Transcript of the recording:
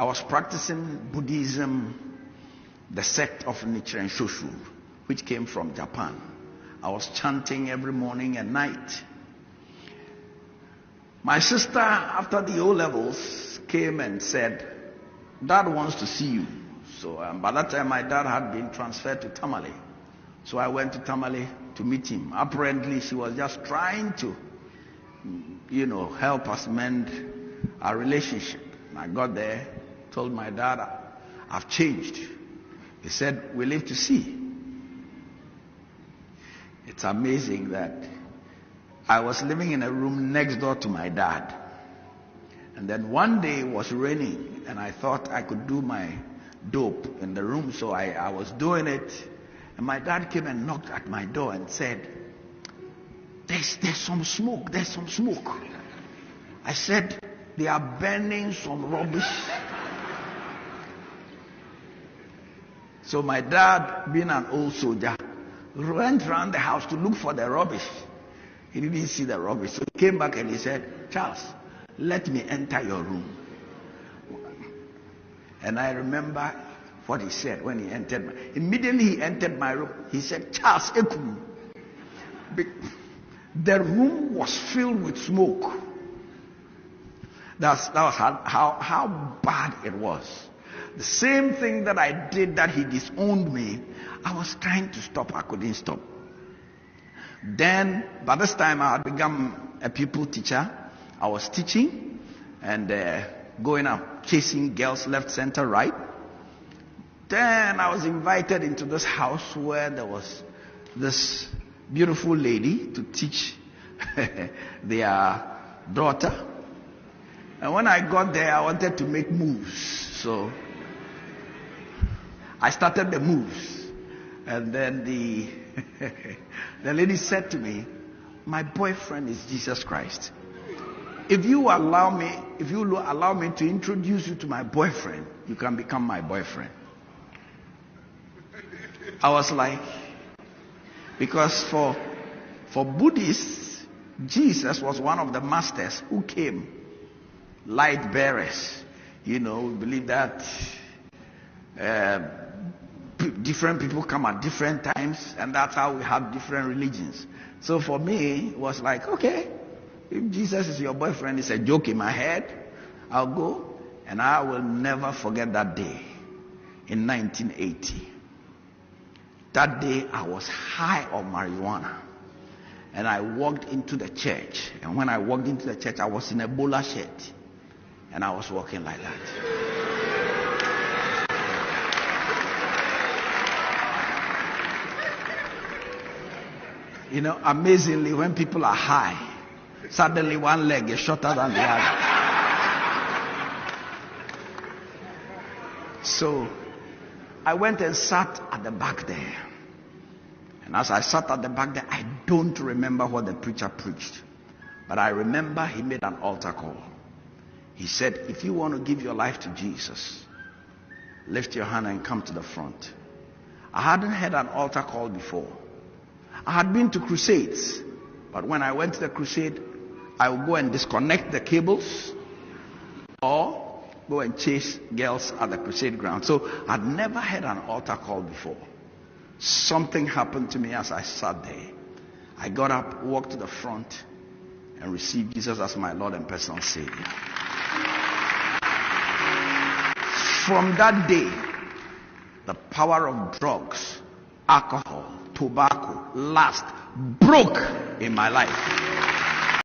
I was practicing Buddhism, the sect of Nichiren Shoshu, which came from Japan. I was chanting every morning and night. My sister, after the O-levels, came and said, Dad wants to see you. So by that time, my dad had been transferred to Tamale. So I went to Tamale to meet him. Apparently, she was just trying to, help us mend our relationship. I got there, told my dad, I've changed. He said, we live to see. It's amazing that I was living in a room next door to my dad. And then one day it was raining and I thought I could do my dope in the room. So I was doing it. And my dad came and knocked at my door and said, there's some smoke. There's some smoke. I said, they are burning some rubbish. So my dad, being an old soldier, went around the house to look for the rubbish. He didn't see the rubbish. So he came back and he said, Charles, let me enter your room. And I remember what he said when he entered. Immediately he entered my room. He said, Charles, Ekum. The room was filled with smoke. That was how bad it was. The same thing that I did that he disowned me, I was trying to stop. I couldn't stop. Then, by this time, I had become a pupil teacher. I was teaching and going out, chasing girls left, center, right. Then I was invited into this house where there was this beautiful lady to teach their daughter. And when I got there, I wanted to make moves. So I started the moves. And then the lady said to me, my boyfriend is Jesus Christ. If you allow me to introduce you to my boyfriend, you can become my boyfriend. I was like, because for Buddhists, Jesus was one of the masters who came, light bearers. We believe that different people come at different times, and that's how we have different religions. So for me, it was like, okay, if Jesus is your boyfriend, it's a joke in my head, I'll go. And I will never forget that day in 1980. That day I was high on marijuana. And I walked into the church. And when I walked into the church, I was in a bowler shirt. And I was walking like that. Amazingly, when people are high, suddenly one leg is shorter than the other. So I went and sat at the back there. And as I sat at the back there, I don't remember what the preacher preached. But I remember he made an altar call. He said, if you want to give your life to Jesus, lift your hand and come to the front. I hadn't heard an altar call before. I had been to crusades, but when I went to the crusade, I would go and disconnect the cables or go and chase girls at the crusade ground. So I'd never had an altar call before. Something happened to me as I sat there. I got up, walked to the front, and received Jesus as my Lord and personal Savior. From that day, the power of drugs, alcohol, tobacco, lust broke in my life.